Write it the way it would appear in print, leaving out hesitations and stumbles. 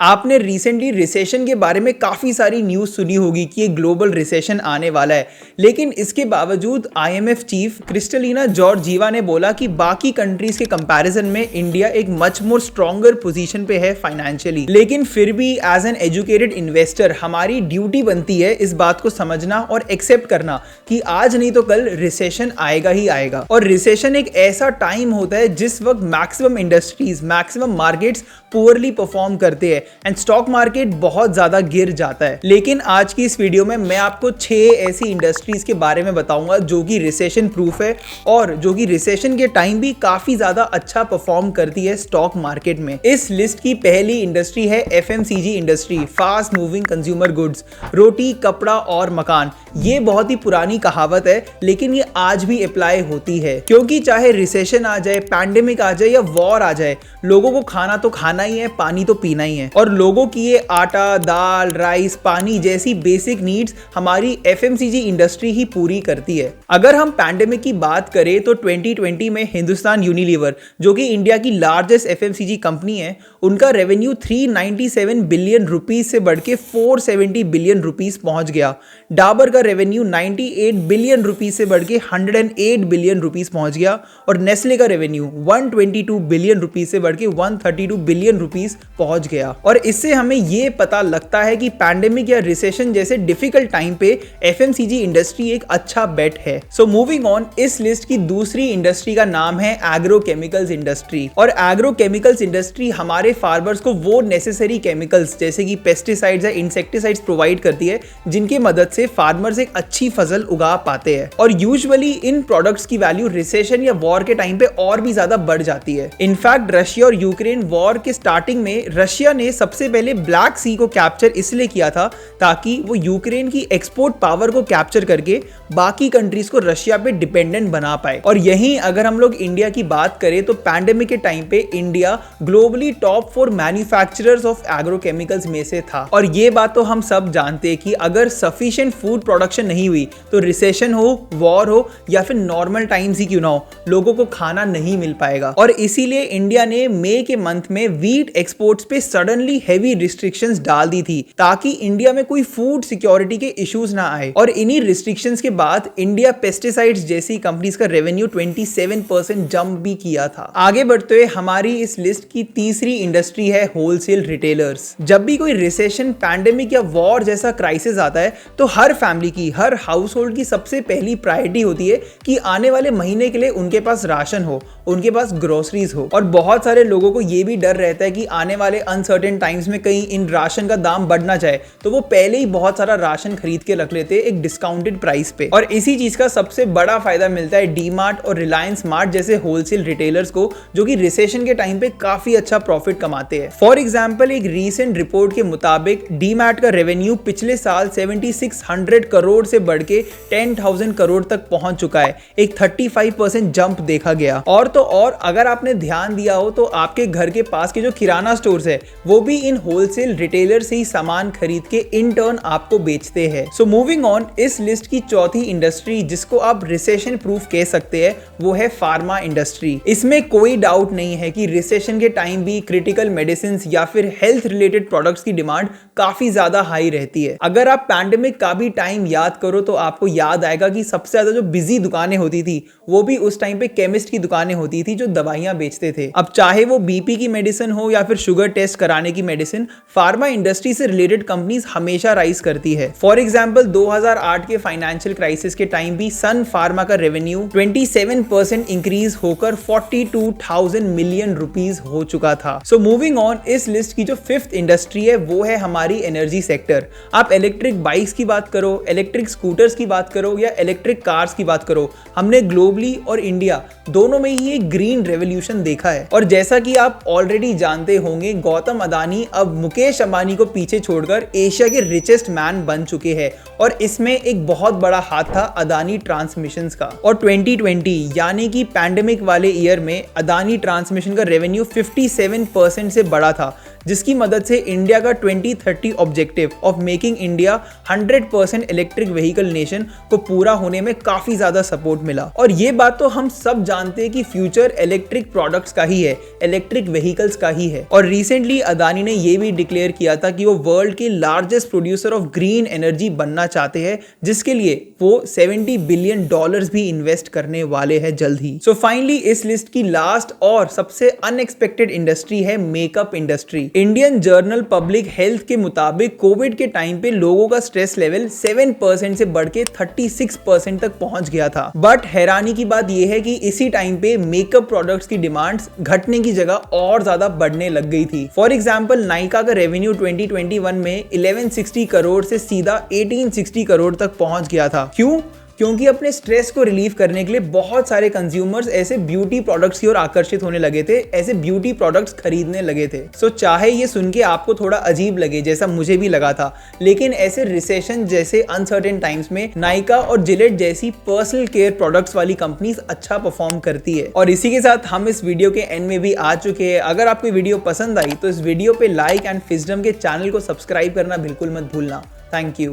आपने recently recession के बारे में काफ़ी सारी न्यूज़ सुनी होगी कि ये ग्लोबल रिसेशन आने वाला है। लेकिन इसके बावजूद आईएमएफ चीफ क्रिस्टलिना जॉर्जिवा ने बोला कि बाकी कंट्रीज के कंपैरिजन में इंडिया एक मच मोर स्ट्रॉन्गर पोजीशन पे है फाइनेंशियली। लेकिन फिर भी एज एन एजुकेटेड इन्वेस्टर हमारी ड्यूटी बनती है इस बात को समझना और एक्सेप्ट करना कि आज नहीं तो कल रिसेशन आएगा ही आएगा। और रिसेशन एक ऐसा टाइम होता है जिस वक्त maximum industries, maximum markets poorly perform करते हैं एंड स्टॉक मार्केट बहुत ज्यादा गिर जाता है। लेकिन आज की इस वीडियो में मैं आपको 6 ऐसी इंडस्ट्रीज के बारे में बताऊंगा जो कि रिसेशन प्रूफ है और जो कि रिसेशन के टाइम भी काफी ज्यादा अच्छा परफॉर्म करती है स्टॉक मार्केट में। इस लिस्ट की पहली इंडस्ट्री है FMCG industry, fast moving consumer goods, रोटी, कपड़ा और मकान। ये बहुत ही पुरानी कहावत है लेकिन ये आज भी अप्लाई होती है, क्योंकि चाहे रिसेशन आ जाए, पैंडेमिक आ जाए या वॉर आ जाए, लोगों को खाना तो खाना ही है, पानी तो पीना ही है। और लोगों की ये आटा, दाल, राइस, पानी जैसी बेसिक नीड्स हमारी एफएमसीजी इंडस्ट्री ही पूरी करती है। अगर हम पैंडेमिक की बात करें तो 2020 में हिंदुस्तान यूनिलीवर, जो कि इंडिया की लार्जेस्ट एफएमसीजी कंपनी है, उनका रेवेन्यू 397 बिलियन रुपीज से बढ़ के 470 बिलियन रुपीज पहुंच गया। डाबर का रेवेन्यू 98 बिलियन रुपीज से बढ़ के 108 बिलियन रुपीज पहुंच गया और नेस्ले का रेवेन्यू 122 बिलियन रुपीज से बढ़ के 132 बिलियन रुपीज पहुंच गया। और इससे हमें यह पता लगता है कि पैंडेमिक या रिसेशन जैसे डिफिकल्ट टाइम पे एफएमसीजी इंडस्ट्री एक अच्छा बेट है। सो मूविंग ऑन, इस लिस्ट की दूसरी इंडस्ट्री का नाम है एग्रोकेमिकल्स इंडस्ट्री। और एग्रोकेमिकल्स इंडस्ट्री हमारे फार्मर्स को वो नेसेसरी केमिकल्स जैसे कि पेस्टिसाइड्स या इंसेक्टिसाइड्स प्रोवाइड करती है जिनकी मदद से फार्मर्स एक अच्छी फसल उगा पाते हैं। और यूजुअली इन प्रोडक्ट्स की वैल्यू रिसेशन या वॉर के टाइम पे और भी ज्यादा बढ़ जाती है। इनफैक्ट रशिया और यूक्रेन वॉर के स्टार्टिंग में रशिया ने सबसे पहले ब्लैक सी को कैप्चर इसलिए किया था ताकि वो यूक्रेन की एक्सपोर्ट पावर को कैप्चर करके बाकी कंट्रीज को रशिया पे डिपेंडेंट बना पाए। और यहीं अगर हम लोग इंडिया की बात करें तो पैंडेमिक के टाइम पे India globally top 4 manufacturers of agrochemicals में से था। और ये बात तो हम सब जानते हैं कि अगर सफिशिएंट फूड प्रोडक्शन नहीं हुई तो रिसेशन हो, वॉर हो या फिर नॉर्मल टाइम्स ही क्यों ना हो, लोगों को खाना नहीं मिल पाएगा। और इसीलिए इंडिया ने मई के मंथ में व्हीट एक्सपोर्ट्स पे सडनली हेवी रिस्ट्रिक्शंस डाल दी थी ताकि इंडिया में कोई फूड सिक्योरिटी के इश्यूज ना आए। और इन्हीं रिस्ट्रिक्शंस के बाद इंडिया पेस्टिसाइड्स जैसी कंपनीज का रेवेन्यू 27% जंप भी किया था। आगे बढ़ते हुए हमारी इस लिस्ट की तीसरी इंडस्ट्री है होलसेल रिटेलर्स। जब भी कोई रिसेशन, पैंडेमिक या वॉर जैसा क्राइसिस आता है तो हर फैमिली की, हर हाउस होल्ड की सबसे पहली प्रायोरिटी होती है कि आने वाले महीने के लिए उनके पास राशन हो, उनके पास ग्रोसरीज हो। और बहुत सारे लोगों को यह भी डर रहता है कि आने वाले अनसर्टेन टाइम्स में कहीं इन राशन का दाम बढ़ ना जाए, तो वो पहले ही बहुत सारा राशन खरीद के रख लेते हैं एक डिस्काउंटेड प्राइस पे। और इसी चीज का सबसे बड़ा फायदा मिलता है डीमार्ट और रिलायंस मार्ट जैसे होलसेल रिटेलर्स को, जो कि रिसेशन के टाइम पे काफी अच्छा प्रॉफिट कमाते हैं। फॉर एग्जांपल, एक रीसेंट रिपोर्ट के मुताबिक डीमार्ट का रेवेन्यू पिछले साल 7600 करोड़ से बढ़ के 10,000 करोड़ तक पहुंच चुका है। एक 35% जंप देखा गया। और अगर आपने ध्यान दिया हो तो आपके घर के पास के जो किराना स्टोर्स है वो भी इन होलसेल रिटेलर से ही सामान खरीद के इन टर्न आपको बेचते हैं। सो मूविंग ऑन, इस लिस्ट की चौथी इंडस्ट्री जिसको आप रिसेशन प्रूफ कह सकते हैं वो है फार्मा इंडस्ट्री। इसमें कोई डाउट नहीं है कि रिसेशन के टाइम भी क्रिटिकल मेडिसिन या फिर हेल्थ रिलेटेड प्रोडक्ट्स की डिमांड काफी ज्यादा हाई रहती है। अगर आप पैंडेमिक का भी टाइम याद करो तो आपको याद आएगा कि सबसे ज्यादा जो बिजी दुकानें होती थी वो भी उस टाइम पे केमिस्ट की दुकानें होती थी जो दवाइयां बेचते थे। अब चाहे वो बीपी की मेडिसिन हो या फिर शुगर टेस्ट कराने की मेडिसिन, फार्मा इंडस्ट्री से रिलेटेड कंपनीज हमेशा राइज करती है। फॉर एग्जांपल 2008 के फाइनेंशियल क्राइसिस के टाइम भी सन फार्मा का रेवेन्यू 27% इंक्रीज होकर 42,000 मिलियन रुपीस हो चुका था। सो मूविंग ऑन, इस लिस्ट की जो फिफ्थ इंडस्ट्री है वो है हमारी एनर्जी सेक्टर। आप इलेक्ट्रिक बाइक्स की बात करो, इलेक्ट्रिक स्कूटर्स की बात करो या इलेक्ट्रिक कार्स की बात करो, हमने ग्लोबली और इंडिया दोनों में ही एक ग्रीन रेवोल्यूशन देखा है। और जैसा कि आप ऑलरेडी जानते होंगे, गौतम अदानी अब मुकेश अंबानी को पीछे छोड़कर एशिया के रिचेस्ट मैन बन चुके हैं। और इसमें एक बहुत बड़ा हाथ था अदानी ट्रांसमिशंस का। और 2020 यानी कि पैंडेमिक वाले ईयर में अदानी ट्रांसमिशन का रेवेन्यू 57% से बढ़ा था, जिसकी मदद से इंडिया का 2030 objective of making India 100% electric vehicle nation को पूरा होने में काफी ज्यादा सपोर्ट मिला। और ये बात तो हम सब जानते हैं कि फ्यूचर इलेक्ट्रिक प्रोडक्ट्स का ही है, इलेक्ट्रिक व्हीकल्स का ही है। और रिसेंटली अदानी ने ये भी डिक्लेयर किया था कि वो वर्ल्ड के largest producer of green energy बनना चाहते हैं, जिसके लिए वो $70 बिलियन भी इन्वेस्ट करने वाले हैं जल्द ही। सो फाइनली इस लिस्ट की लास्ट और सबसे अनएक्सपेक्टेड इंडस्ट्री है makeup industry. Indian journal public health के मुताबिक कोविड के टाइम पे लोगों का स्ट्रेस लेवल 7% से बढ़ के 36% तक पहुंच गया था। बट हैरानी की बात यह है कि इसी टाइम पे मेकअप प्रोडक्ट्स की डिमांड्स घटने की जगह और ज्यादा बढ़ने लग गई थी। फॉर एग्जांपल नायका का रेवेन्यू 2021 में 1160 करोड़ से सीधा 1860 करोड़ तक पहुंच गया था। क्यों? क्योंकि अपने स्ट्रेस को रिलीव करने के लिए बहुत सारे कंज्यूमर्स ऐसे ब्यूटी प्रोडक्ट्स की ओर आकर्षित होने लगे थे, ऐसे ब्यूटी प्रोडक्ट्स खरीदने लगे थे। सो चाहे ये सुन के आपको थोड़ा अजीब लगे, जैसा मुझे भी लगा था, लेकिन ऐसे रिसेशन जैसे अनसर्टेन टाइम्स में नायका और जिलेट जैसी पर्सनल केयर प्रोडक्ट्स वाली कंपनीज अच्छा परफॉर्म करती है। और इसी के साथ हम इस वीडियो के एंड में भी आ चुके हैं। अगर आपको वीडियो पसंद आई तो इस वीडियो पे लाइक एंड फिजडम के चैनल को सब्सक्राइब करना बिल्कुल मत भूलना। Thank you.